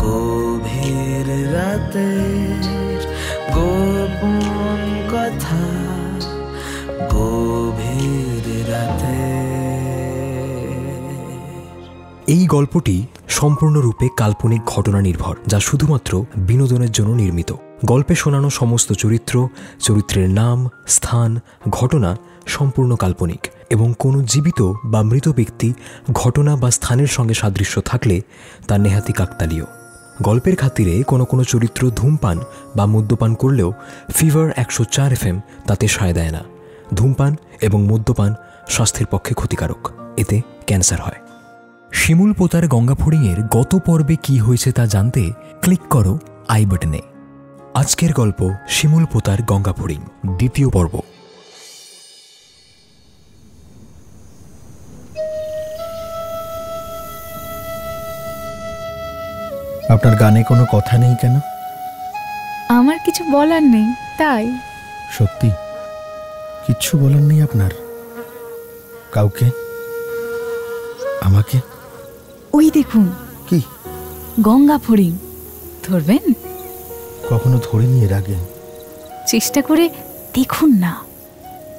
গভীর রাতের গোপন কথা, গভীর রাতে। এই গল্পটি সম্পূর্ণরূপে কাল্পনিক ঘটনা নির্ভর, যা শুধুমাত্র বিনোদনের জন্য নির্মিত। গল্পে শোনানো সমস্ত চরিত্র, চরিত্রের নাম, স্থান, ঘটনা সম্পূর্ণ কাল্পনিক এবং কোনো জীবিত বা মৃত ব্যক্তি, ঘটনা বা স্থানের সঙ্গে সাদৃশ্য থাকলে তা নেহাতি কাকতালীয়। গল্পের খাতিরে কোনো চরিত্র ধূমপান বা মদ্যপান করলেও ফিভার 104 FM তাতে সায় দেয় না। ধূমপান এবং মদ্যপান স্বাস্থ্যের পক্ষে ক্ষতিকারক, এতে ক্যান্সার হয়। শিমুল পোতার গঙ্গা ফড়িংয়ের গত পর্বে কি হয়েছে তা জানতে ক্লিক করো আই বাটনে। আজকের গল্প শিমুল পোতার গঙ্গা ফড়িং, দ্বিতীয় পর্ব। আপনার গানে কোনো কথা নেই কেন? আমার কিছু বলার নেই তাই। সত্যি কিচ্ছু বলার নেই আপনার? কাউকে? আমাকে? ওই দেখুন। কি? গঙ্গা ফড়িং। ধরবেন? কখনো ধরিনি এর আগে। চেষ্টা করে দেখুন না।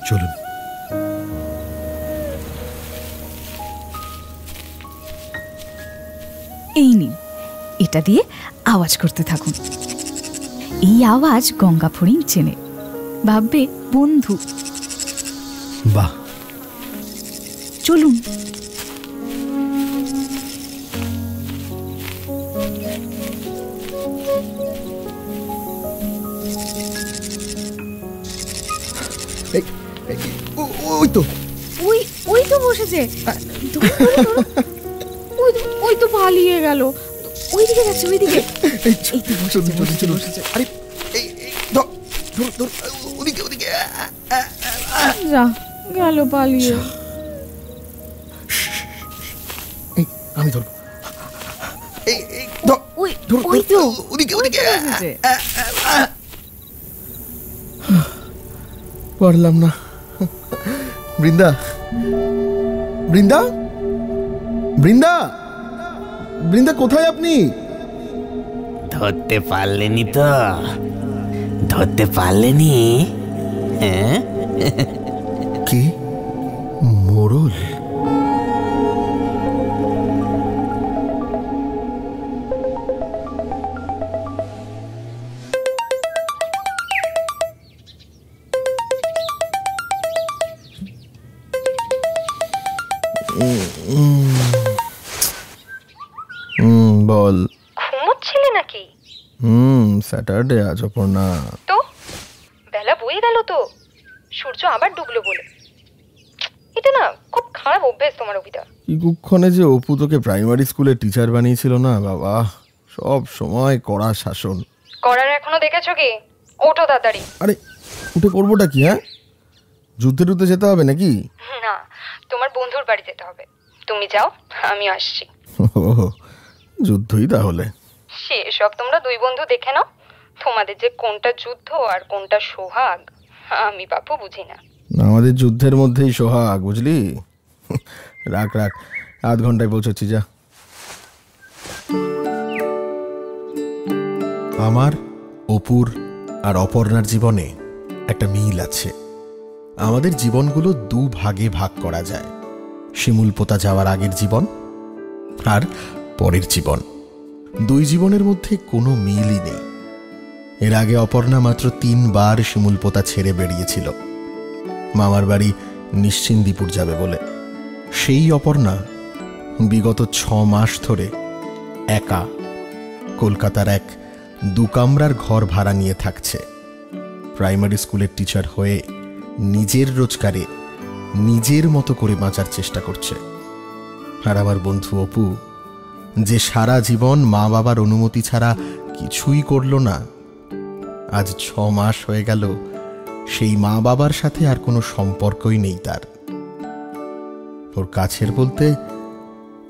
চলুন। এই নিন, এটা দিয়ে আওয়াজ করতে থাকুন। এই আওয়াজ গঙ্গা ফড়িং চেনে, ভাববে বন্ধু। বাহ, চলুন। ওই তো ওই তো বসেছে। ওই তো পালিয়ে গেল। ওইদিকে যাচ্ছে, ওইদিকে। গেল পালিয়ে। আমি ধরবো। ওই তো পারলাম না। বৃন্দা, বৃন্দা, বৃন্দা, বৃন্দা, কোথায় আপনি? ধরতে পারলেনি তো? ধরতে পারলেনি? হ্যাঁ, কি মোড়ল? বল। ঘুমোচ্ছিলে নাকি? স্যাটারডে আজ অপর্ণা। তো বেলা বয়ে গেল তো, সূর্য আবার ডুবলো বলে। এটা না খুব খারাপ অভ্যেস তোমার অভিদা। কি কুক্ষণে যে অপু তোকে প্রাইমারি স্কুলে টিচার বানিয়েছিল না বাবা, সব সময় কড়া শাসন। করার এখনো দেখেছো কি? ওঠো তাড়াতাড়ি। আরে উঠে করবোটা কি? হ্যাঁ, যুদ্ধে টুদ্ধে যেতে হবে নাকি? না, তোমার বন্ধুর বাড়ি যেতে হবে। তুমি যাও, আমি আসছি। যুদ্ধই তাহলে? সেসব তোমরা দুই বন্ধু দেখে নাও। তোমাদের যে কোনটা যুদ্ধ আর কোনটা সোহাগ আমি বাপু বুঝি না। আমাদের যুদ্ধের মধ্যেই সোহাগ, বুঝলি? রাখ রাখ, আধ ঘন্টায় পৌঁছচ্ছি, যা। আমার, অপুর আর অপর্ণার জীবনে একটা মিল আছে। আমাদের জীবনগুলো দু ভাগে ভাগ করা যায়। শিমুল পোতা যাওয়ার আগের জীবন আর পরের জীবন। দুই জীবনের মধ্যে কোনো মিলই নেই। এর আগে অপর্ণা মাত্র 3 বার শিমুল পোতা ছেড়ে বেরিয়েছিল মামার বাড়ি নিশ্চিন্দিপুর যাবে বলে। সেই অপর্ণা বিগত 6 মাস ধরে একা কলকাতার এক 2 কামরার ঘর ভাড়া নিয়ে থাকছে। প্রাইমারি স্কুলের টিচার হয়ে নিজের রোজগারে নিজের মতো করে বাঁচার চেষ্টা করছে। আর আমার বন্ধু অপু, যে সারা জীবন মা বাবার অনুমতি ছাড়া কিছুই করল না, আজ 6 মাস হয়ে গেল সেই মা বাবার সাথে আর কোনো সম্পর্কই নেই তার। ওর কাছের বলতে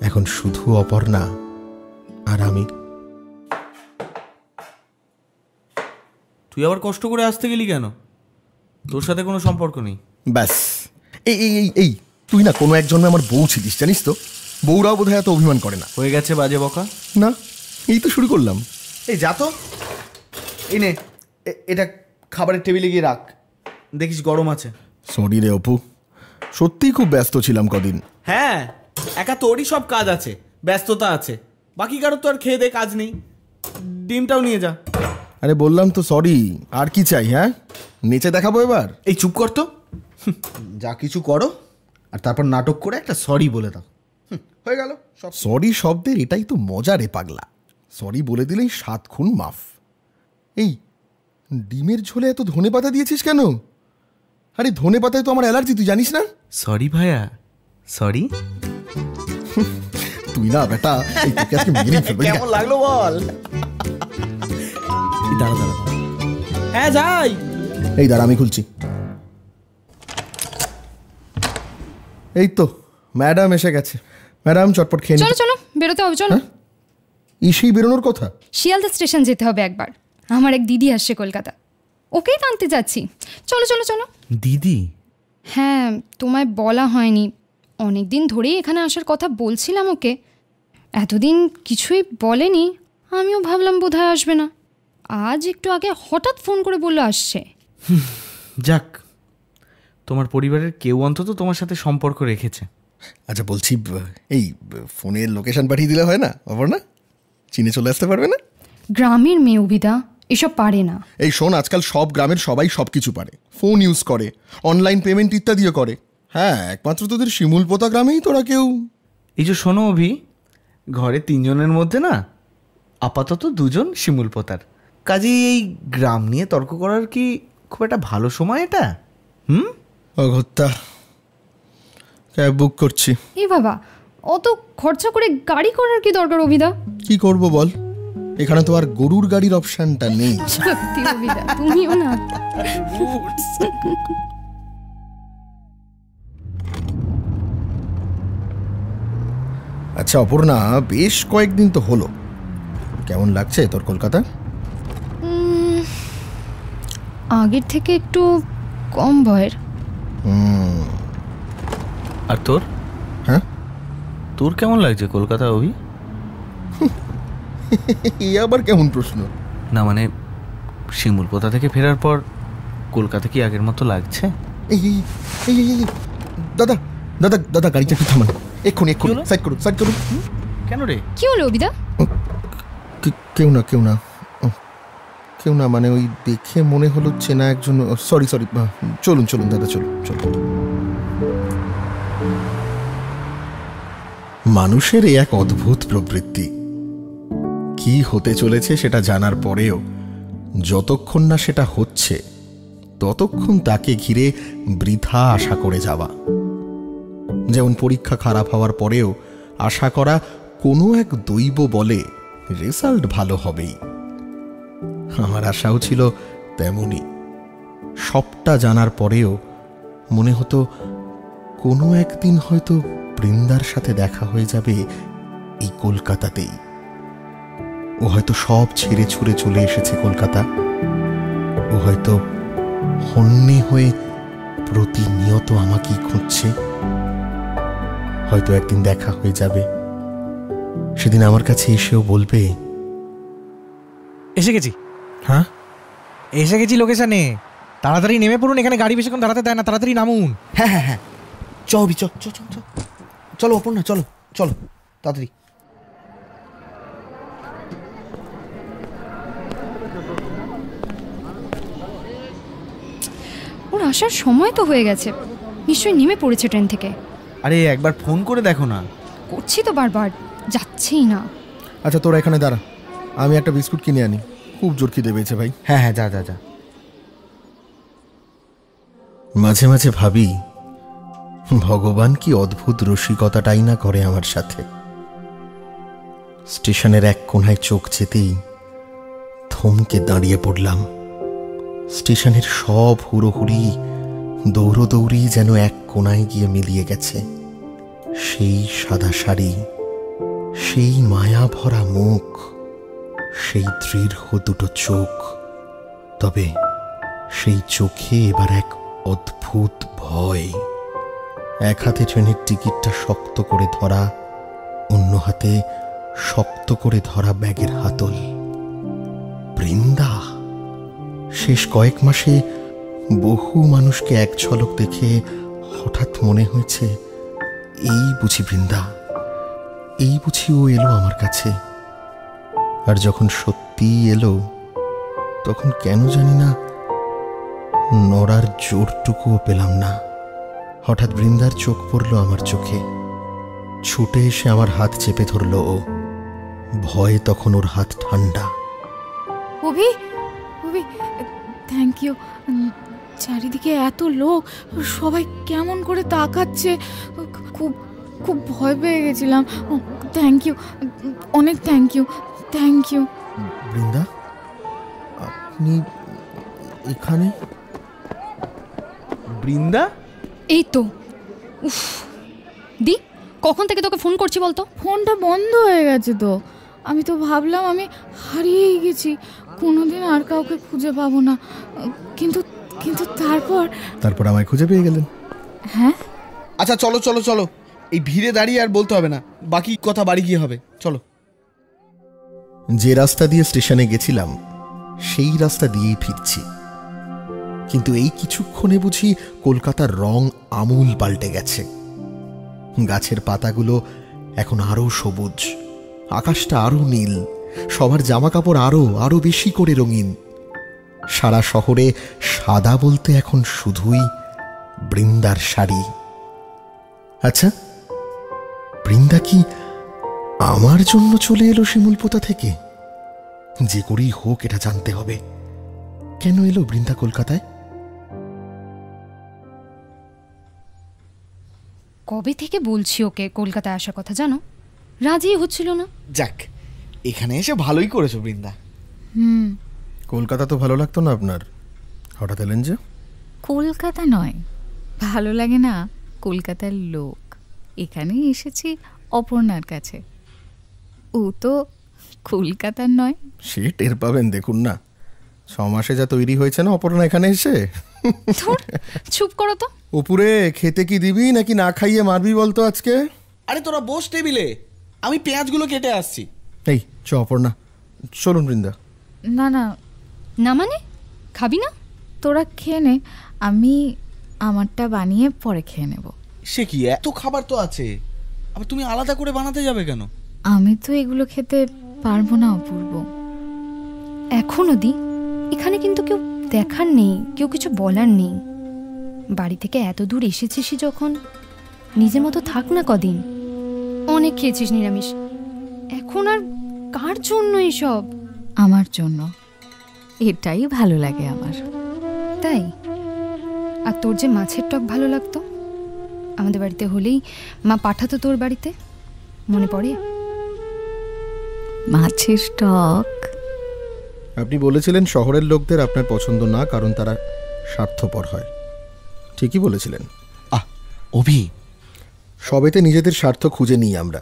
এখন শুধু অপর্ণা আর আমি। তুই আবার কষ্ট করে আসতে গেলি কেন? তোর সাথে কোনো সম্পর্ক নেই। ব্যাস, এই এই এই তুই না কোনো এক জন্মে আমার বউ ছিলিস, জানিস তো? বউরাও বোধহয় এত অভিমান করে না। হয়ে গেছে বাজে বকা। না, এই তো শুরু করলাম। এই যা তো, এই নে এটা খাবারের টেবিলে গিয়ে রাখ, দেখিস গরম আছে। সরি রে অপু, সত্যিই খুব ব্যস্ত ছিলাম কদিন। হ্যাঁ, একা তোরই সব কাজ আছে, ব্যস্ততা আছে, বাকি কারোর তো আর খেয়ে দে কাজ নেই। ডিমটাও নিয়ে যা। আরে বললাম তো সরি, আর কি চাই? হ্যাঁ, নেচে দেখাবো এবার? এই চুপ কর তো, যা কিছু করো আর তারপর নাটক করে একটা সরি বলে দাও, হয়ে গেল সব। সরি শব্দের এটাই তো মজা রে পাগলা, সরি বলে দিলেই 7 খুন মাফ। এই ডিমের ঝোলে এত ধনে পাতা দিয়েছিস কেন? আরে ধনে পাতায় তো আমার অ্যালার্জি, তুই জানিস না? সরি ভাইয়া, সরি। তুই না বেটা, এই তোকে আজকে মেরেই ফেলবো। কেমন লাগলো বল? দাঁড়া দাঁড়া, হ্যাঁ যাই। এই দাঁড়া, আমি খুলছি। এই তো ম্যাডাম এসে গেছে। ম্যাডাম চটপট খেয়ে চলো চলো, বেরোতে হবে, চলো। ইসেই বেরোনোর কথা। শিয়ালদা স্টেশন যেতে হবে একবার, আমার এক দিদি আসছে কলকাতা, ওকেই তো আনতে যাচ্ছি। চলো চলো চলো। দিদি? হ্যাঁ, তোমায় বলা হয়নি, অনেক দিন ধরেই এখানে আসার কথা বলছিলাম ওকে, এতদিন কিছুই বলেনি। আমিও ভাবলাম বোধহয় আসবে না, আজ একটু আগে হঠাৎ ফোন করে বললো আসছে। যাক, তোমার পরিবারের কেউ অন্তত তোমার সাথে সম্পর্ক রেখেছে। আচ্ছা বলছি, এই ফোনের লোকেশন পাঠিয়ে দিলে হয় না? আবার না চিনে চলে আসতে পারবে না? গ্রামের মেয়ে অভিদা এসব পারে না। এই শোন, আজকাল সব গ্রামের সবাই সব কিছু পারে, ফোন ইউজ করে, অনলাইন পেমেন্ট ইত্যাদিও করে। হ্যাঁ, একমাত্র তোদের শিমুলপোতা গ্রামেই তোরা কেউ। এই যে শোনো অভি, ঘরে 3 জনের মধ্যে না আপাতত 2 জন শিমুলপোতার, কাজেই এই গ্রাম নিয়ে তর্ক করার কি খুব একটা ভালো সময় এটা? অগত্যা, ক্যাব বুক করছি। এই বাবা, অত খরচা করে গাড়ি করার কি দরকার অভিদা? কি করব বল, এখানে তো আর গরুর গাড়ির অপশনটা নেই। সত্যি অভিদা, তুমিও না। আচ্ছা অপর্ণা, বেশ কয়েকদিন তো হলো, কেমন লাগছে তোর কলকাতা? আগের থেকে একটু কম ভয়ের। আর তোর? হ্যাঁ, তোর কেমন লাগছে কলকাতা অভি? এই আবার কেমন প্রশ্ন? না মানে, শিমুলপোতা থেকে ফেরার পর কলকাতা কি আগের মতো লাগছে? এই এই এই এই দাদা দাদা দাদা, গাড়িটা একটু থামান, এক্ষুনি এক্ষুনি, সাইড করুন সাইড করুন। কেন রে? কি হলো অভিদা? কেউ না কেউ না কেউ না, মানে ওই দেখে মনে হলো চেনা একজন। সরি সরি, চলুন চলুন দাদা, চলুন চলুন। মানুষের এই এক অদ্ভুত প্রবৃত্তি, কি হতে চলেছে সেটা জানার পরেও যতক্ষণ না সেটা হচ্ছে ততক্ষণ তাকে ঘিরে বৃথা আশা করে যাওয়া। যেমন পরীক্ষা খারাপ হওয়ার পরেও আশা করা কোনো এক দৈব বলে রেজাল্ট ভালো হবেই। আমার আশাও ছিল তেমনই। সবটা জানার পরেও মনে হতো কোনো একদিন হয়তো বৃন্দার সাথে দেখা হয়ে যাবে এই কলকাতাতেই। ও হয়তো সব ছেড়ে ছুড়ে চলে এসেছে কলকাতা। ও হয়তো হন্যে হয়ে প্রতিনিয়ত আমাকেই খুঁজছে। হয়তো একদিন দেখা হয়ে যাবে, সেদিন আমার কাছে এসেও বলবে, এসে গেছি। হ্যাঁ, এসে গেছি লোকেশনে, তাড়াতাড়ি নেমে পড়ুন, এখানে গাড়ি বেশিক্ষণ দাঁড়াতে দেয় না, তাড়াতাড়ি নামুন। হ্যাঁ হ্যাঁ হ্যাঁ, চল চল চল চল, চলো অপর্ণা, চলো চলো তাড়াতাড়ি। ওর আসার সময় তো হয়ে গেছে, নিশ্চয়ই নেমে পড়েছে ট্রেন থেকে। আরে একবার ফোন করে দেখো না। করছি তো বারবার, যাচ্ছেই না। আচ্ছা তোরা এখানে দাঁড়া, আমি একটা বিস্কুট কিনে আনি, খুব জোর খিদে পেয়েছে ভাই। হ্যাঁ হ্যাঁ, যা যা যা। মাঝে মাঝে ভাবি, ভগবান কি অদ্ভুত রসিকতাটাই না করে আমার সাথে। স্টেশনের এক কোণায় চোখ যেতেই থমকে দাঁড়িয়ে পড়লাম। স্টেশনের সব হুড়োহুড়ি দৌড়োদৌড়ি যেন এক কোণায় গিয়ে মিলিয়ে গেছে। সেই সাদা শাড়ি, সেই মায়া ভরা মুখ, সেই দৃঢ় দুটো চোখ। তবে সেই চোখে এবার এক অদ্ভুত ভয়। এক হাতে ট্রেনের টিকিটটা শক্ত করে ধরা, অন্য হাতে শক্ত করে ধরা ব্যাগের হাতল। বৃন্দা! শেষ কয়েক মাসে বহু মানুষকে এক ঝলক দেখে হঠাৎ মনে হয়েছে, এই বুঝি বৃন্দা, এই বুঝি ও এলো আমার কাছে। আর যখন সত্যি এলো, তখন কেন জানি না নড়ার জোরটুকুও পেলাম না। হঠাৎ বৃন্দার চোখ পড়ল আমার চোখে। ছুটে এসে আমার হাত চেপে ধরল ও। ভয়ে তখন ওর হাত ঠান্ডা। অভি, অভি, থ্যাংক ইউ। চারিদিকে এত লোক, সবাই কেমন করে তাকাচ্ছে, খুব খুব ভয় পেয়ে গেছিলাম। থ্যাংক ইউ, অনেক thank you, thank you. Brinda, আপনি এখানে? বৃন্দা? এই তো। উফ, দি কখন থেকে তোকে ফোন করছি বলতো? ফোনটা বন্ধ হয়ে গেছে তো। আমি তো ভাবলাম আমি হারিয়েই গেছি, কোনোদিন আর কাউকে খুঁজে পাবো না। কিন্তু কিন্তু তারপর আমায় খুঁজে পেয়ে গেলেন। হ্যাঁ, আচ্ছা চলো চলো চলো, এই ভিড়ে দাঁড়িয়ে আর বলতে হবে না, বাকি কথা বাড়ি গিয়ে হবে। চলো। যে রাস্তা দিয়ে স্টেশনে গেছিলাম সেই রাস্তা দিয়েই ফিরছি। কিন্তু এই কিছুক্ষণে বুঝি কলকাতার রং আমূল পাল্টে গেছে। গাছের পাতাগুলো এখন আরো সবুজ, আকাশটা আরো নীল, সবার জামা কাপড় আরো আরো বেশি করে রঙিন। সারা শহরে সাদা বলতে এখন শুধুই বৃন্দার শাড়ি। আচ্ছা, বৃন্দা কি আমার জন্য চলে এলো শিমুলপোতা থেকে? যে করেই হোক এটা জানতে হবে। কেন এলো বৃন্দা কলকাতায়? কবে থেকে বলছি ওকে কলকাতায় আসার কথা, জানো? রাজি হচ্ছিল না। যাক, এখানে এসে ভালোই করেছো বৃন্দা। কলকাতা তো ভালো লাগতো না আপনার, হঠাৎ এলেন যে? কলকাতা নয়, ভালো লাগে না কলকাতার লোক। এখানেই এসেছি অপর্ণার কাছে। ও তো কলকাতার নয়। সে টের পাবেন, দেখুন না 6 মাসে যা তৈরি হয়েছে না অপর্ণা এখানে এসে। চুপ করো তো। উপরে খেতে কি দিবি নাকি না খাইয়ে মারবি বলতো আজকে? আরে তোরা বস টেবিলে, আমি পেঁয়াজগুলো কেটে আসছি। এই চ অপর্ণা, চলুন বৃন্দা। না না না মানে, খাবি না? তোরা খেয়ে নে, আমি আমারটা বানিয়ে পরে খেয়ে নেব। সে কি, এত খাবার তো আছে, আবার তুমি আলাদা করে বানাতে যাবে কেন? আমি তো এগুলো খেতে পারবো না অপূর্ব। এখনো দি, এখানে কিন্তু কেউ দেখার নেই, কেউ কিছু বলার নেই। বাড়ি থেকে এত দূর এসেছিস যখন, নিজের মতো থাক না কদিন। অনেক খেয়েছিস নিরামিষ, এখন আর কার জন্য এসব? আমার জন্য, এটাই ভালো লাগে আমার। তাই? আর তোর যে মাছের টক ভালো লাগতো, আমাদের বাড়িতে হলেই মা পাঠাতো তোর বাড়িতে, মনে পড়ে? মাছের টক? আপনি বলেছিলেন শহরের লোকদের আপনার পছন্দ না, কারণ তারা স্বার্থপর হয়। ঠিকই বলেছিলেন। অভি, সবেতে নিজেদের স্বার্থ খুঁজে নিই আমরা।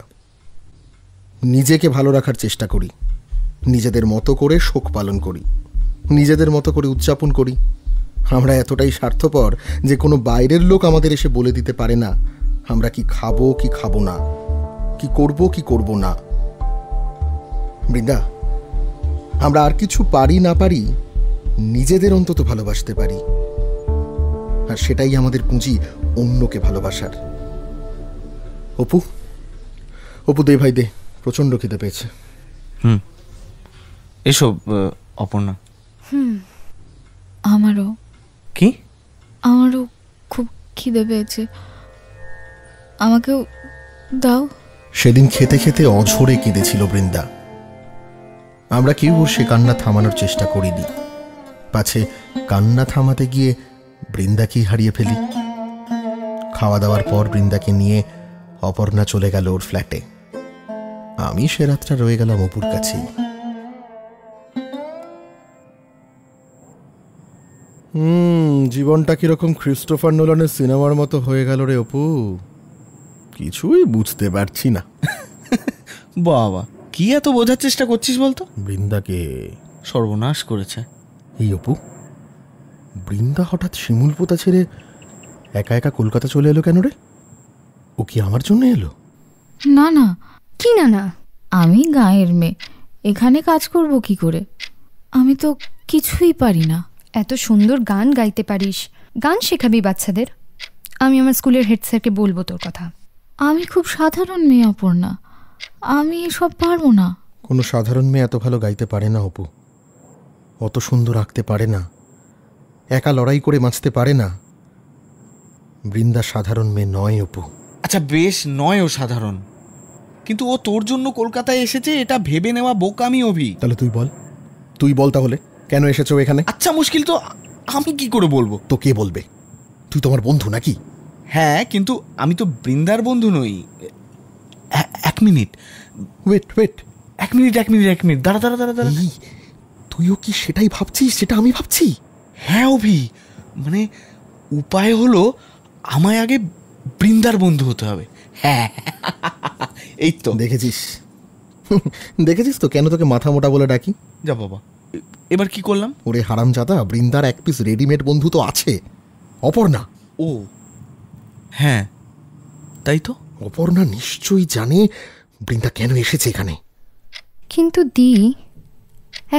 নিজেকে ভালো রাখার চেষ্টা করি, নিজেদের মতো করে শোক পালন করি, নিজেদের মতো করে উদযাপন করি। আমরা এতটাই স্বার্থপর যে কোনো বাইরের লোক আমাদের এসে বলে দিতে পারে না আমরা কি খাবো কি খাবো না, কি করব কি করব না। বৃন্দা, আমরা আর কিছু পারি না পারি, নিজেদের অন্তত ভালোবাসতে পারি। আর সেটাই আমাদের পুঁজি অন্যকে ভালোবাসার। অপু, অপু দে ভাই দে, প্রচন্ড খিদে পেয়েছে। এসব অপর্ণা। আমারও। কি? আমারও খুব খিদে পেয়েছে, আমাকেও দাও। সেদিন খেতে খেতে অঝরে কেঁদেছিল বৃন্দা। আমরা কেউ ওর সে কান্না থামানোর চেষ্টা করিনি, পাছে কান্না থামাতে গিয়ে বৃন্দাকেই হারিয়ে ফেলি। খাওয়া দাওয়ার পর বৃন্দাকে নিয়ে অপর্ণা চলে গেল ওর ফ্ল্যাটে। আমি সে রাতটা রয়ে গেলাম অপুর কাছেই। জীবনটা কিরকম ক্রিস্টোফার নোলানের সিনেমার মতো হয়ে গেল রে অপু, কিছুই বুঝতে পারছি না। বাবা, কি এত বোঝার চেষ্টা করছিস বলতো? বৃন্দাকে সর্বনাশ করেছে। এই অপু, বৃন্দা হঠাৎ শিমুলপোতা ছেড়ে একা একা কলকাতা চলে এলো কেন রে? ও কি আমার জন্য এলো? না না, কি না না? আমি গাঁয়ের মেয়ে, এখানে কাজ করব কি করে? আমি তো কিছুই পারি না। এত সুন্দর গান গাইতে পারিস, গান শেখাবি বাচ্চাদের। আমি আমার স্কুলের হেড স্যারকে বলবো তোর কথা। আমি খুব সাধারণ মেয়ে অপর্ণা, আমি এসব পারবো না। কোনো সাধারণ মেয়ে এত ভালো গাইতে পারে না অপু, অত সুন্দর আঁকতে পারে না, একা লড়াই করে বাঁচতে পারে না। বৃন্দা সাধারণ মেয়ে নয় অপু। আচ্ছা বেশ, নয় ও সাধারণ, কিন্তু ও তোর জন্য কলকাতায় এসেছে এটা ভেবে নেওয়া বোকামি অভি। তাহলে তুই বল তাহলে কেন এসেছো এখানে? আচ্ছা মুশকিল তো আমি কি করে বলবো? তো কে বলবে? তুই তোমার বন্ধু নাকি? হ্যাঁ, কিন্তু আমি তো বৃন্দার বন্ধু নই। এক মিনিট, ওয়েট, এক মিনিট, দাঁড়া। তুইও কি সেটাই ভাবছিস যেটা আমি ভাবছি? হ্যাঁ অভি, মানে উপায় হলো আমায় আগে বৃন্দার বন্ধু হতে হবে। হ্যাঁ এই তো দেখেছিস তো কেন তোকে মাথা মোটা বলে ডাকি? যা বাবা, এবার কি করলাম? ওরে হারামজাদা, বৃন্দার এক পিস রেডিমেড বন্ধু তো আছে, অপর্ণা। ও হ্যাঁ, তাই তো। অপর্ণা নিশ্চয়ই জানে বৃন্দা কেন এসেছে এখানে। কিন্তু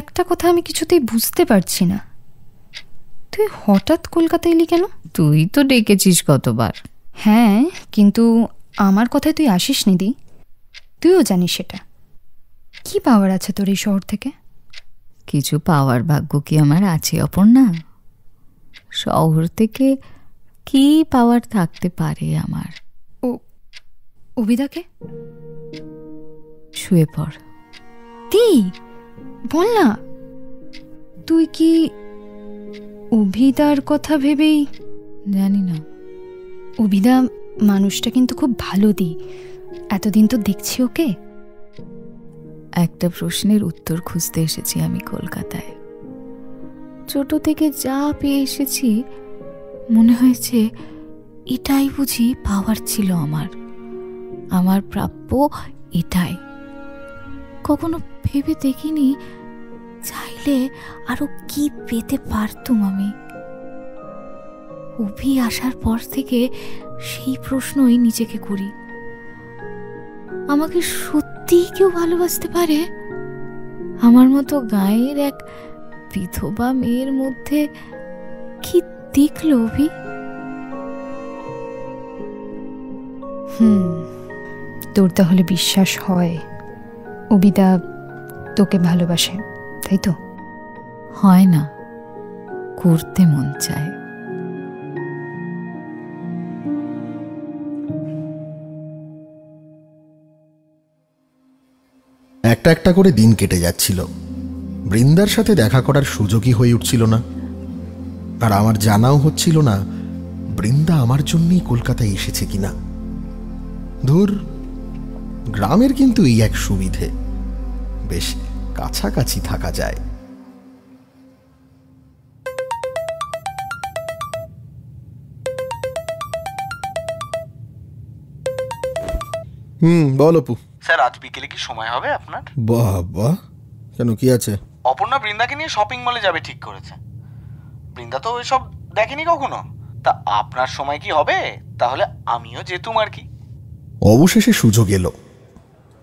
একটা কথা আমি কিছুতেই বুঝতে পারছি না, তুই হঠাৎ কলকাতা এলি কেন? তুই তো ডেকেছিস কতবার। হ্যাঁ, কিন্তু আমার কথায় তুই আসিস নি দি, তুইও জানিস সেটা। কি পাওয়ার আছে তোর এই শহর থেকে? কিছু পাওয়ার ভাগ্য কি আমার আছে অপর্ণা? শহর থেকে কি পাওয়ার থাকতে পারে আমার? অভিদাকে শুয়ে পড়। বল না, তুই কি অভিদার কথা ভেবেই? জানি না। অভিদা মানুষটা কিন্তু খুব ভালো এতদিন তো দেখছি ওকে। একটা প্রশ্নের উত্তর খুঁজতে এসেছি আমি কলকাতায়। ছোট থেকে যা পেয়ে এসেছি মনে হয়েছে এটাই বুঝি পাওয়ার ছিল আমার প্রাপ্য এটাই। কখনো ভেবে দেখিনি চাইলে আরো কি পেতে পারতুম আমি। অভি আসার পর থেকে সেই প্রশ্নই নিজেকে করি, আমাকে সত্যিই কেউ ভালোবাসতে পারে? আমার মতো গাঁয়ের এক বিধবা মেয়ের মধ্যে কি দেখল অভি? তোর তাহলে বিশ্বাস হয় অভিদা তোকে ভালোবাসে, তাই তো? হয় না, করতে মন চায়। একটা একটা করে দিন কেটে যাচ্ছিল, বৃন্দার সাথে দেখা করার সুযোগই হয়ে উঠছিল না। আর আমার জানাও হচ্ছিল না বৃন্দা আমার জন্যই কলকাতায় এসেছে কিনা। ধুর, গ্রামের কিন্তু এই এক সুবিধে, বেশ কাছাকাছি থাকা যায়। বল অপু। স্যার আজ বিকেলে কি সময় হবে আপনার? বাবা, কেন কি আছে? অপর্ণা বৃন্দাকে নিয়ে শপিং মলে যাবে ঠিক করেছে। বৃন্দা তো এসব দেখেনি কখনো, তা আপনার সময় কি হবে? তাহলে আমিও যেতুম আর কি। অবশেষে সুযোগ এলো।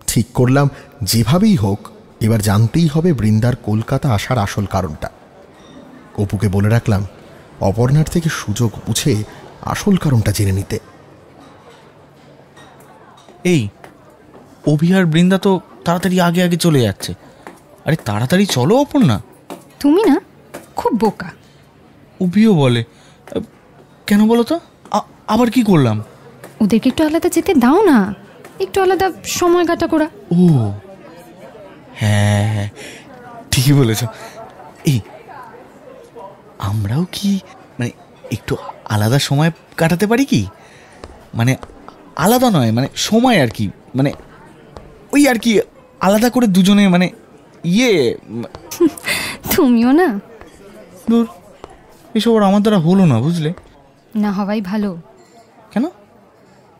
ঠিক করলাম যেভাবেই হোক এবার জানতেই হবে বৃন্দার কলকাতা আসার আসল কারণটা। অপুকে বলে রাখলাম অপর্ণার থেকে সুযোগ বুঝে আসল কারণটা জেনে নিতে। এই অভি আর বৃন্দা তো তাড়াতাড়ি আগে আগে চলে যাচ্ছে। আরে তাড়াতাড়ি চলো অপর্ণা। তুমি না খুব বোকা। অভিও বলে। কেন বলো তো, আবার কি করলাম? ওদেরকে একটু আলাদা যেতে দাও না, একটু আলাদা সময় কাটা করা। ও হ্যাঁ, ঠিকই বলেছ। এই আমরাও কি মানে একটু আলাদা সময় কাটাতে পারি কি? মানে আলাদা নয়, মানে সময় আর কি, মানে ওই আর কি আলাদা করে দুজনে, মানে তুমিও না। দূর, এসব আর আমার দ্বারা হলো না, বুঝলে? না হওয়াই ভালো। কেন?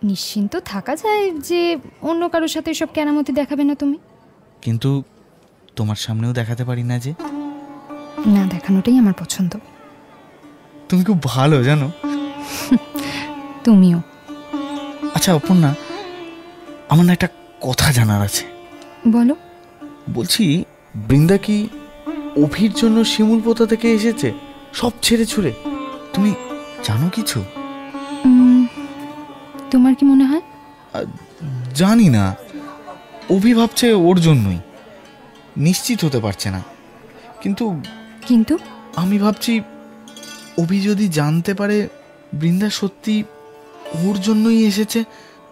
নিশ্চিন্ত থাকা যায় যে অন্য কারোর সাথে সব কেরামতি দেখাবে না তুমি। কিন্তু তোমার সামনেও দেখাতে পারি না যে। না দেখানোটাই আমার পছন্দ। তুমি খুব ভালো জানো। তুমিও। আচ্ছা অপর্ণা, আমার না একটা কথা জানার আছে। বলো। বলছি, বৃন্দা কি অভির জন্য শিমুলপোতা থেকে এসেছে সব ছেড়ে ছুড়ে? তুমি জানো কিছু? তোমার কি মনে হয়? জানি না, অভি ভাবছে ওর জন্যই, নিশ্চিত হতে পারছে না। কিন্তু কিন্তু আমি ভাবছি অভি যদি জানতে পারে বৃন্দা সত্যি ওর জন্যই এসেছে,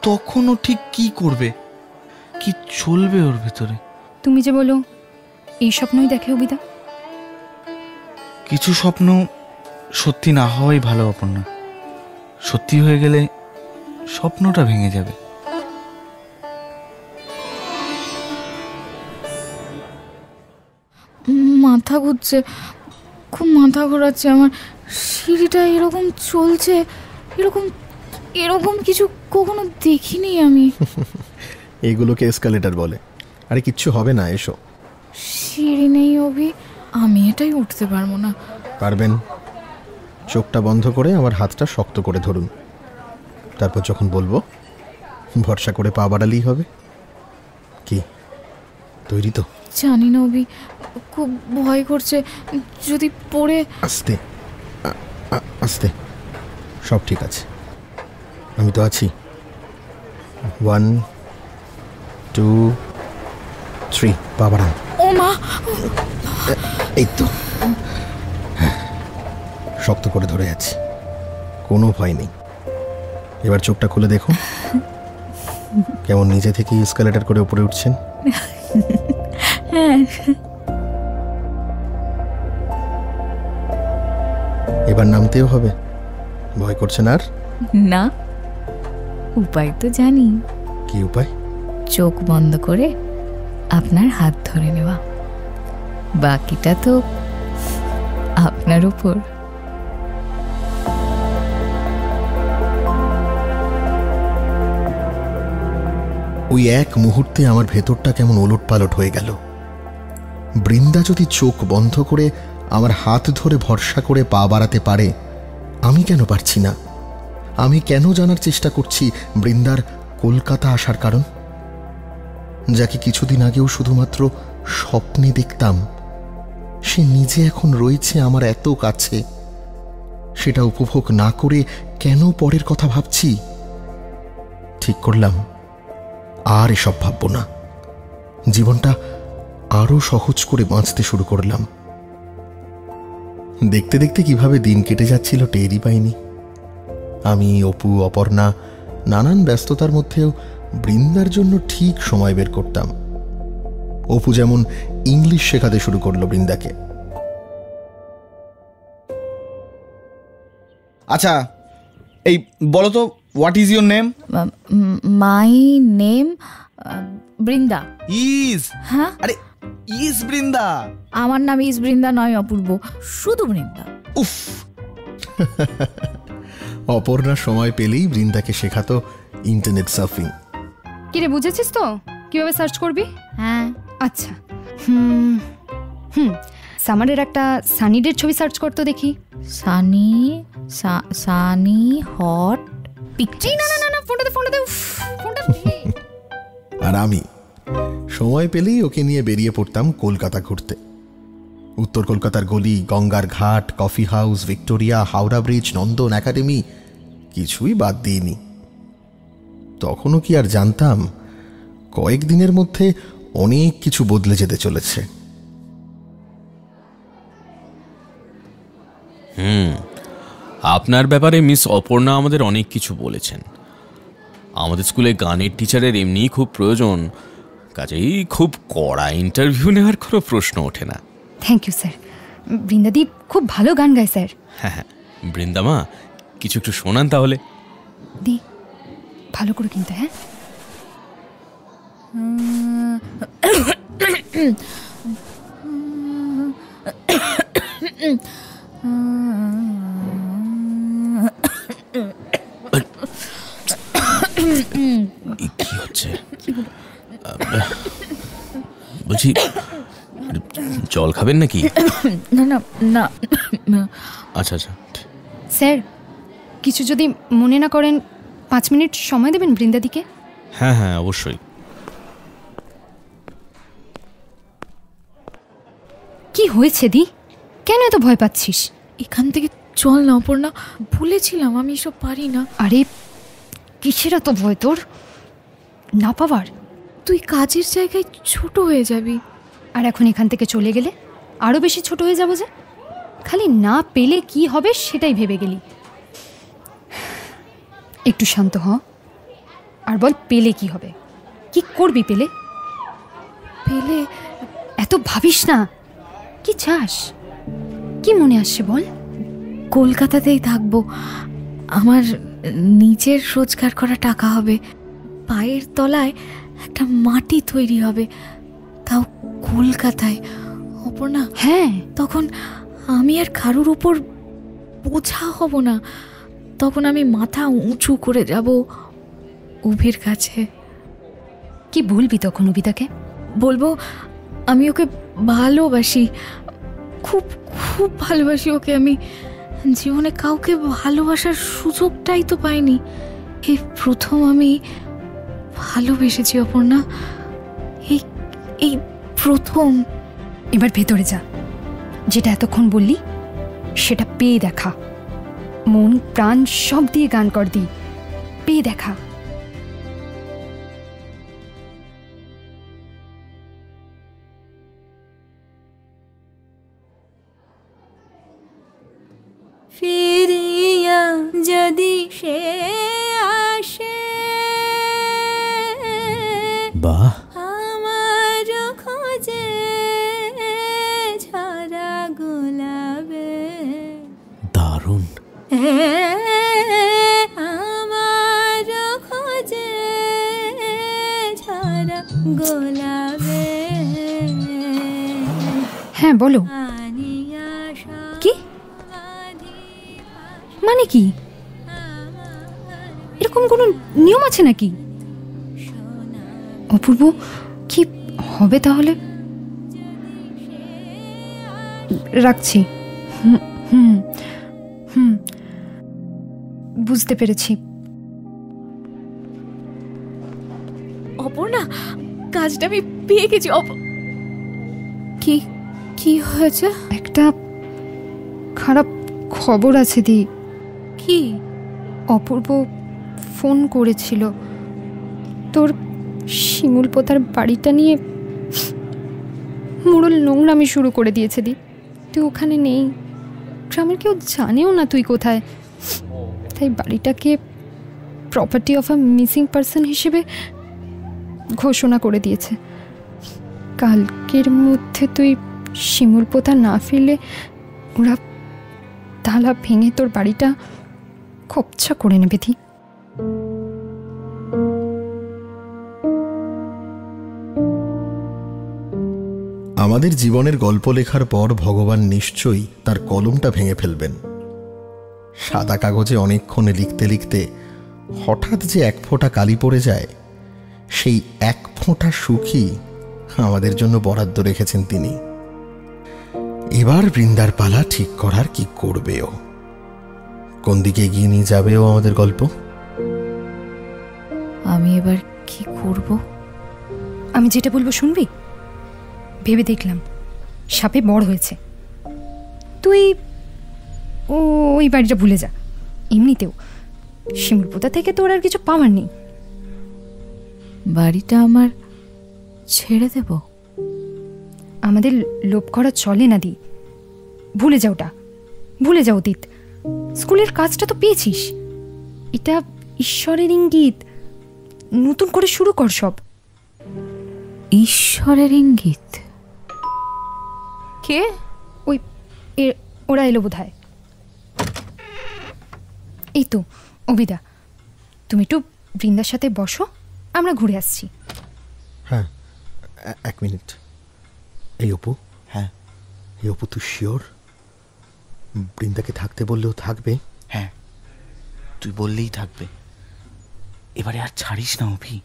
তখন ও ঠিক কি করবে, কি চলবে ওর ভেতরে? তুমি যে বলো এই স্বপ্নই দেখে অভিদা। কিছু স্বপ্ন সত্যি না হওয়াই ভালো অপর্ণা। সত্যি হয়ে গেলে স্বপ্নটা ভেঙে যাবে। মাথা ঘুরছে, খুব মাথা ঘোরাচ্ছে আমার। সিঁড়িটা এরকম চলছে, এরকম এরকম কিছু কখনো দেখিনি আমি। এইগুলোকে এসকালেটর বলে। আরে কিচ্ছু হবে না, এসো। সিঁড়ি নেই অভি, আমি এটাই উঠতে পারবো না। পারবেন। চোখটা বন্ধ করে আমার হাতটা শক্ত করে ধরুন, তারপর যখন বলবো ভরসা করে পা বাড়ালেই হবে। কি তৈরি তো? জানি না অভি, খুব ভয় করছে, যদি পড়ে। আস্তে আস্তে, সব ঠিক আছে, আমি তো আছি। 1 2 3, পা বাড়ান। ও মা! এই তো, শক্ত করে ধরে আছি, কোনো ভয় নেই। এবার চোখটা খুলে দেখুন, কেমন নিজে থেকেই এসকালেটর করে উপরে উঠছেন। এবার নামতেও হবে, ভয় করছেন আর? না, উপায় তো জানি। কি উপায়? চোখ বন্ধ করে আপনার হাত ধরে নেওয়া, বাকিটা তো আপনার উপর। ওই এক মুহূর্তে আমার ভেতরটা কেমন ওলটপালট হয়ে গেল। বৃন্দা যদি চোখ বন্ধ করে আমার হাত ধরে ভরসা করে পা বাড়াতে পারে, আমি কেন পারছি না? আমি কেন জানার চেষ্টা করছি বৃন্দার কলকাতা আসার কারণ, যাকে কিছুদিন আগেও শুধুমাত্র স্বপ্নে দেখতাম। সে নিজে এখন রয়েছে আমার এত কাছে, সেটা উপভোগ না করে কেন পরের কথা ভাবছি? ঠিক করলাম, আর এসব ভাববো না। জীবনটা আরো সহজ করে বাঁচতে শুরু করলাম। দেখতে দেখতে কিভাবে দিন কেটে যাচ্ছিল টেরই পাইনি। আমি, অপু, অপর্ণা নানান ব্যস্ততার মধ্যেও বৃন্দার জন্য ঠিক সময় বের করতাম। অপু যেমন ইংলিশ শেখাতে শুরু করলো বৃন্দাকে। আচ্ছা, এই বলো তো, what is your name? My name Brinda. Is? হ্যাঁ, আরে ইজ বৃন্দা? আমার নাম ইজ বৃন্দা নয় অপূর্ব, শুধু বৃন্দা। উফ! অপর্ণা সময় পেলেই বৃন্দাকে শেখাতো ইন্টারনেট সার্ফিং। কিরে, বুঝেছিস তো কিভাবে সার্চ করবি? হ্যাঁ। আচ্ছা, সামারের একটা সানিডের ছবি সার্চ করতো দেখি। Sunny hot picture. না না না না, ফোনটা দে, ফোনটা দে, ফোনটা দে। আর আমি সময় পেলেই ওকে নিয়ে বেরিয়ে পড়তাম কলকাতা ঘুরতে। উত্তর কলকাতার গলি, গঙ্গার ঘাট, coffee house, Victoria, Howrah bridge, Nandan academy, কিছুই বাদ দিইনি। তখনও কি আর জানতাম কয়েকদিনের মধ্যে অনেক কিছু বদলে যেতে চলেছে। আপনার ব্যাপারে মিস অপর্ণা আমাদের অনেক কিছু বলেছেন। আমাদের স্কুলে গানের টিচারের এমনিই খুব প্রয়োজন, কাজেই খুব কড়া ইন্টারভিউ নেওয়ার কোনো প্রশ্ন ওঠে না। Thank you sir. বৃন্দাদীপ খুব ভালো গান গায় স্যার। হ্যাঁ হ্যাঁ, বৃন্দামা কিছু একটু শোনান তাহলে। দি, ভালো করে কিন্তু। হ্যাঁ, কি হচ্ছে? বলছি, জল খাবেন নাকি? না না না। আচ্ছা আচ্ছা। স্যার কিছু যদি মনে না করেন 5 মিনিট সময় দেবেন বৃন্দাদিকে? হ্যাঁ হ্যাঁ, অবশ্যই। কি হয়েছে দি? কেন এত ভয় পাচ্ছিস? এখান থেকে চল না অপর্ণা, ভুলেছিলাম আমি এসব পারি না। আরে কিসের এত ভয় তোর? না পাওয়ার? তুই কাজের জায়গায় ছোট হয়ে যাবি। আর এখন এখান থেকে চলে গেলে আরও বেশি ছোট হয়ে যাবো যে? খালি না পেলে কি হবে সেটাই ভেবে গেলি। একটু শান্ত হ আর বল, পেলে কি হবে? কি করবি পেলে? পেলে এত ভাবিস না। কি চাস? কি মনে আসছে বল? কলকাতাতেই থাকবো। আমার নিজের রোজগার করা টাকা হবে, পায়ের তলায় একটা মাটি তৈরি হবে, তাও কলকাতায়। অপর্ণা, হ্যাঁ, তখন আমি আর কারুর উপর বোঝা হব না। তখন আমি মাথা উঁচু করে যাব অভির কাছে। কি বলবি তখন অভিদাকে? বলবো আমি ওকে ভালোবাসি, খুব খুব ভালোবাসি ওকে। আমি জীবনে কাউকে ভালোবাসার সুযোগটাই তো পাইনি, এই প্রথম আমি ভালোবেসেছি অপর্ণা, এই প্রথম। এবার ভেতরে যা, যেটা এতক্ষণ বললি সেটা পেয়ে দেখা। মন প্রাণ সব দিয়ে গান কর দি, পেয়ে দেখা। ফিরিয়া যদি সে আসে, বাহ, আমার খোঁজে ঝরা গোলাপে, দারুণ। আমার খোঁজে ঝরা গোলাপে। হ্যাঁ বলো, কি মানে? কি এরকম কোনো নিয়ম আছে নাকি? অপূর্ব, কি হবে তাহলে? রাখছি। বুঝতে পেরেছি। অপর্ণা, কাজটা আমি পেয়ে গেছি। কি কি হয়েছে? একটা খারাপ খবর আছে দি। কি? অপূর্ব ফোন করেছিল, তোর শিমুলপোতার বাড়িটা নিয়ে মোড়ল নোংরামি শুরু করে দিয়েছে দি। তুই ওখানে নেই, গ্রামের কেউ জানেও না তুই কোথায়, তাই বাড়িটাকে property of a missing person হিসেবে ঘোষণা করে দিয়েছে। কালকের মধ্যে তুই শিমুলপোতা না ফিরলে ওরা তালা ভেঙে তোর বাড়িটা খপচা করে নেবে দি। আমাদের জীবনের গল্প লেখার পর ভগবান নিশ্চয়ই তার কলমটা ভেঙে ফেলবেন। সাদা কাগজে অনেকক্ষণে লিখতে লিখতে হঠাৎ যে এক ফোঁটা কালি পড়ে যায়, সেই এক ফোঁটা সুখই আমাদের জন্য বরাদ্দ রেখেছেন তিনি। এবার বৃন্দার পালা ঠিক করার কি করবে ও, কোন দিকে এগিয়ে নিয়ে যাবে ও আমাদের গল্প। আমি এবার কি করব? আমি যেটা বলবো শুনবি? ভেবে দেখলাম সাপে বড় হয়েছে, তুই ওই বাড়িটা ভুলে যা। এমনিতেও শিমুলপোতা থেকে তোর আর কিছু পাওয়ার নেই। বাড়িটা আমার ছেড়ে দেব? আমাদের লোভ করা চলে না দি, ভুলে যাও ওটা, ভুলে যাও অতীত। স্কুলের কাজটা তো পেয়েছিস, এটা ঈশ্বরের ইঙ্গিত, নতুন করে শুরু কর সব। ঈশ্বরের ইঙ্গিত? কে? ওই ওরা এলো বোধহয়। এই তো অভিদা, তুমি একটু বৃন্দার সাথে বসো, আমরা ঘুরে আসছি। হ্যাঁ, এক মিনিট। এই অপু, হ্যাঁ এই অপু, তুই শিওর বৃন্দাকে থাকতে বললেও থাকবে? হ্যাঁ, তুই বললেই থাকবে। এবারে আর ছাড়িস না অভি,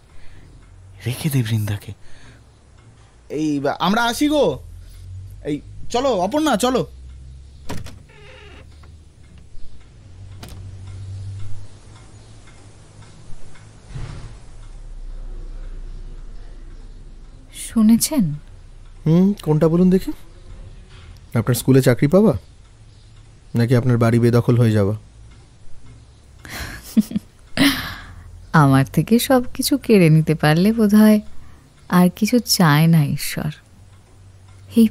রেখে দে বৃন্দাকে। এই আমরা আসি গো। এই চলো অপর্ণা, চলো। শুনেছেন? কোনটা বলুন দেখি। আপনার স্কুলে চাকরি পাওয়া, নাকি আপনার বাড়ি বেদখল হয়ে যাওয়া? আমার থেকে সব কিছু কেড়ে নিতে পারলে বোধহয় আর কিছু চায় না ঈশ্বর। এই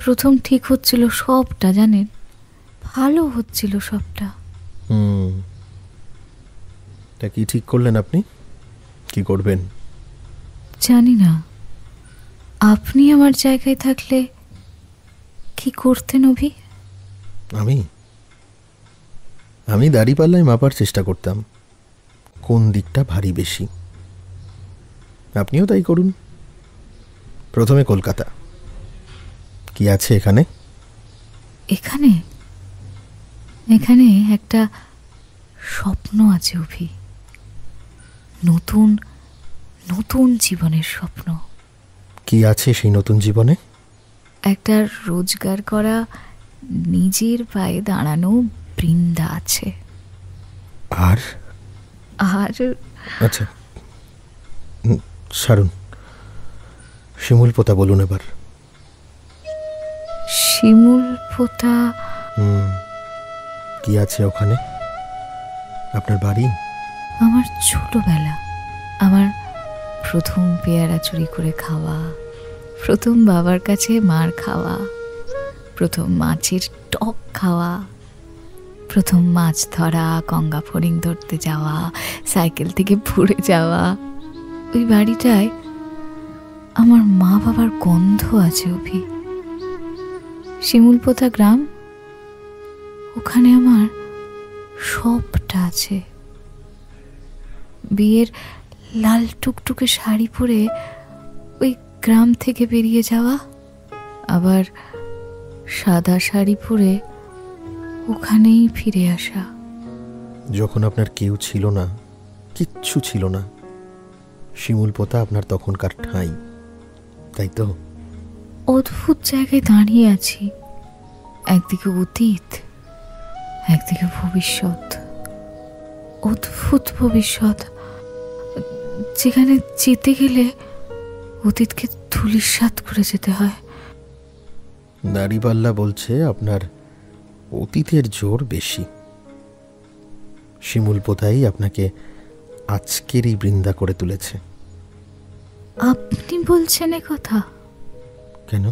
প্রথম ঠিক হচ্ছিল সবটা, জানেন, ভালো হচ্ছিল সবটা। তা কি ঠিক করলেন আপনি? কি করবেন? জানি না। আপনি আমার জায়গায় থাকলে কি করতেন অভি? আমি দাড়িপাল্লায় মাপার চেষ্টা করতাম কোন দিকটা ভারী বেশি। আপনিও তাই করুন। প্রথমে কলকাতা। কি আছে এখানে? এখানে একটা স্বপ্ন আছে অভি, নতুন নতুন জীবনের স্বপ্ন। কি আছে সেই নতুন জীবনে? একটা রোজগার করা, নিজের পায়ে দাঁড়ানো বৃন্দা আছে। আর আচ্ছা, ছাড়ুন। শিমুল পোতা বলুন এবার। শিমুল পোতা? কি আছে ওখানে? আপনার বাড়ি? আমার ছোটবেলা, আমার প্রথম পেয়ারা চুরি করে খাওয়া, প্রথম বাবার কাছে মার খাওয়া, প্রথম মাছের টক খাওয়া, প্রথম মাছ ধরা, গঙ্গা ফড়িং ধরতে যাওয়া, সাইকেল থেকে পড়ে যাওয়া। ওই বাড়িটায় আমার মা বাবার গন্ধ আছে অভি। শিমুলপোতা গ্রাম, ওখানে আমার সবটা আছে। বিয়ের লাল টুকটুকে শাড়ি পরে ওই গ্রাম থেকে বেরিয়ে যাওয়া, আবার সাদা শাড়ি পরে ওখানেই ফিরে আসা। যখন আপনার কেউ ছিল না, কিচ্ছু ছিল না, শিমুলপোতা আপনার তখনকার ঠাঁই, তাই তো? অদ্ভুত জায়গায় দাঁড়িয়ে আছি, একদিকে অতীত, একদিকে ভবিষ্যৎ। অদ্ভুত ভবিষ্যৎ, যেখানে যেতে গেলে অতীতকে ধূলিসাৎ করে যেতে হয়। দাড়িপাল্লা বলছে আপনার অতীতের জোর বেশি। শিমুলপোতাই আপনাকে আজকেরই বৃন্দা করে তুলেছে। আপনি বলছেন এ কথা? কেন?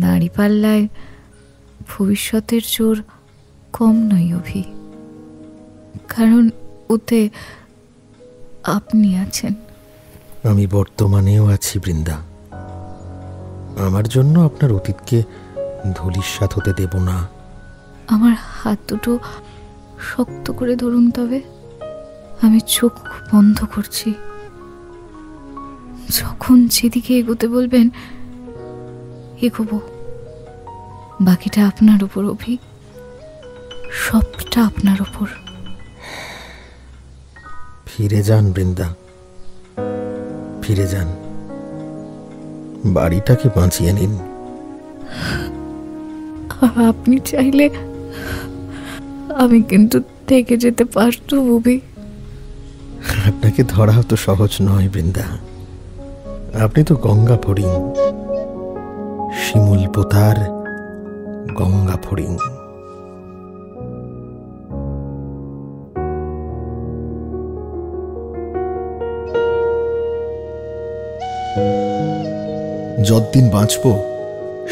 দাড়িপাল্লায় ভবিষ্যতের জোর কম নয় অভি, কারণ ওতে আপনি আছেন। আমি বর্তমানেও আছি বৃন্দা। আমার জন্য আপনার অতীতকে ধূলিসাৎ হতে দেব না। আমার হাত দুটো শক্ত করে ধরুন তবে। আমি চোখ বন্ধ করছি। যখন যেদিকে এগোতে বলবেন এগোবো। বাকিটা আপনার উপর অভি, সবটা আপনার উপর। ফিরে যান বৃন্দা, ফিরে যান। বাড়িটাকে বাঁচিয়ে নিন। আপনি চাইলে আমি কিন্তু থেকে যেতে পারতো অভি। আপনাকে ধরা তো সহজ নয় বৃন্দা। আপনি তো গঙ্গা ফড়িং, শিমুলপোতার গঙ্গা ফড়িং। যতদিন বাঁচব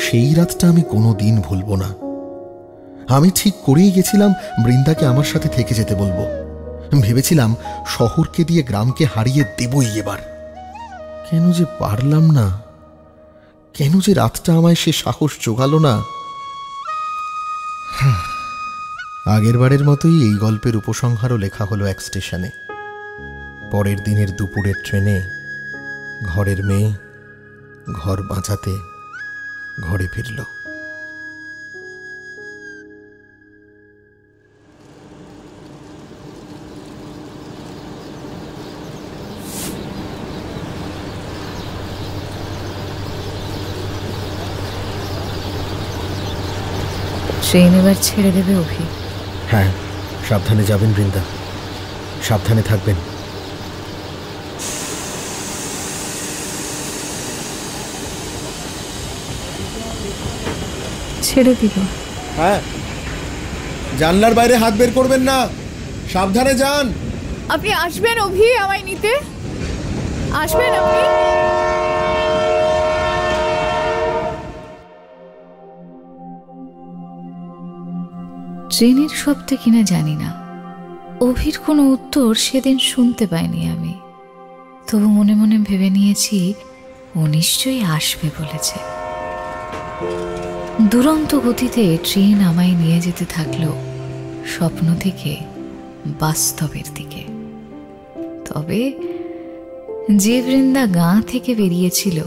সেই রাতটা আমি কোনোদিন ভুলব না। আমি ঠিক করেই গেছিলাম বৃন্দাকে আমার সাথে থেকে যেতে বলবো। ভেবেছিলাম শহরকে দিয়ে গ্রামকে হারিয়ে দেবই এবার। কেন যে পারলাম না, কেন যে রাতটা আমায় সে সাহস জোগালো না। আগের বারের মতোই এই গল্পের উপসংহারও লেখা হলো এক স্টেশনে। পরের দিনের দুপুরের ট্রেনে ঘরের মেয়ে ঘর বাঁচাতে ঘরে ফিরল। ট্রেন এবার ছেড়ে দেবে অভি? হ্যাঁ, সাবধানে যাবেন বৃন্দা, সাবধানে থাকবেন। ছেড়ে দিল। হ্যাঁ, জানলার বাইরে হাত বের করবেন না, সাবধানে যান। আপনি আসবেন অভি আমায় নিতে? আসবেন আপনি? ট্রেনের শব্দ কিনা জানি না, অভির কোনো উত্তর সেদিন শুনতে পাইনি আমি। তবু মনে মনে ভেবে নিয়েছি ও নিশ্চয়ই আসবে বলেছে। দুরন্ত গতিতে ট্রেন আমায় নিয়ে যেতে থাকলো স্বপ্ন থেকে বাস্তবের দিকে। তবে যে বৃন্দা গাঁ থেকে বেরিয়েছিল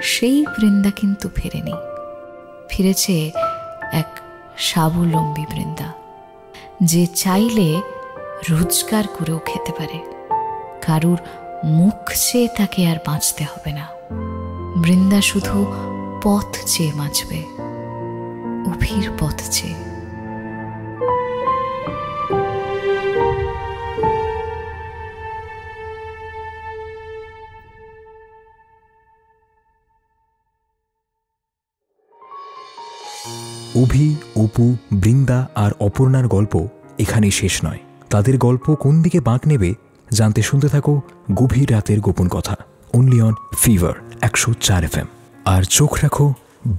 সেই বৃন্দা কিন্তু ফেরেনি। ফিরেছে এক স্বাবলম্বী বৃন্দা, যে চাইলে রোজগার করেও খেতে পারে, কারুর মুখ চেয়ে তাকে আর বাঁচতে হবে না। বৃন্দা শুধু পথ চেয়ে বাঁচবে, অভির পথ চেয়ে। অভি, অপু, বৃন্দা আর অপর্ণার গল্প এখানেই শেষ নয়। তাদের গল্প কোন দিকে বাঁক নেবে জানতে শুনতে থাকো গভীর রাতের গোপন কথা, অনলি অন ফিভার 104 FM। আর চোখ রাখো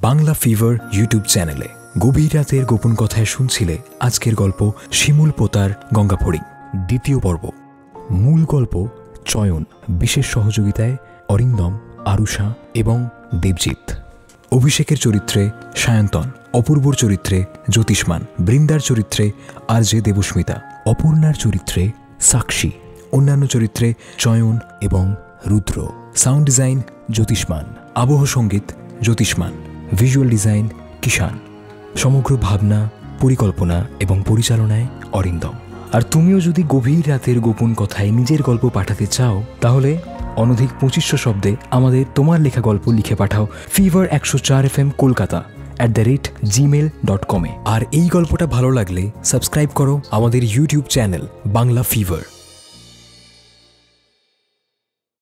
বাংলা ফিভার ইউটিউব চ্যানেলে। গভীর রাতের গোপন কথায় শুনছিলে আজকের গল্প শিমুল পোতার গঙ্গা ফড়িং, দ্বিতীয় পর্ব। মূল গল্প চয়ন, বিশেষ সহযোগিতায় অরিন্দম, আরুষা এবং দেবজিৎ। অভিষেকের চরিত্রে সায়ন্তন, অপূর্বর চরিত্রে জ্যোতিষ্মান, বৃন্দার চরিত্রে আর.জে. দেবস্মিতা, অপর্ণার চরিত্রে সাক্ষী, অন্যান্য চরিত্রে চয়ন এবং রুদ্র। সাউন্ড ডিজাইন জ্যোতিষ্মান, আবহ সঙ্গীত জ্যোতিষ্মান, ভিজুয়াল ডিজাইন কিষান, সমগ্র ভাবনা, পরিকল্পনা এবং পরিচালনায় অরিন্দম। আর তুমিও যদি গভীর রাতের গোপন কথায় নিজের গল্প পাঠাতে চাও তাহলে অনধিক 2500 শব্দে আমাদের তোমার লেখা গল্প লিখে পাঠাও ফিভার 104 FM কলকাতা @gmail.com। আর এই গল্পটা ভালো লাগলে সাবস্ক্রাইব করো আমাদের ইউটিউব চ্যানেল বাংলা ফিভার।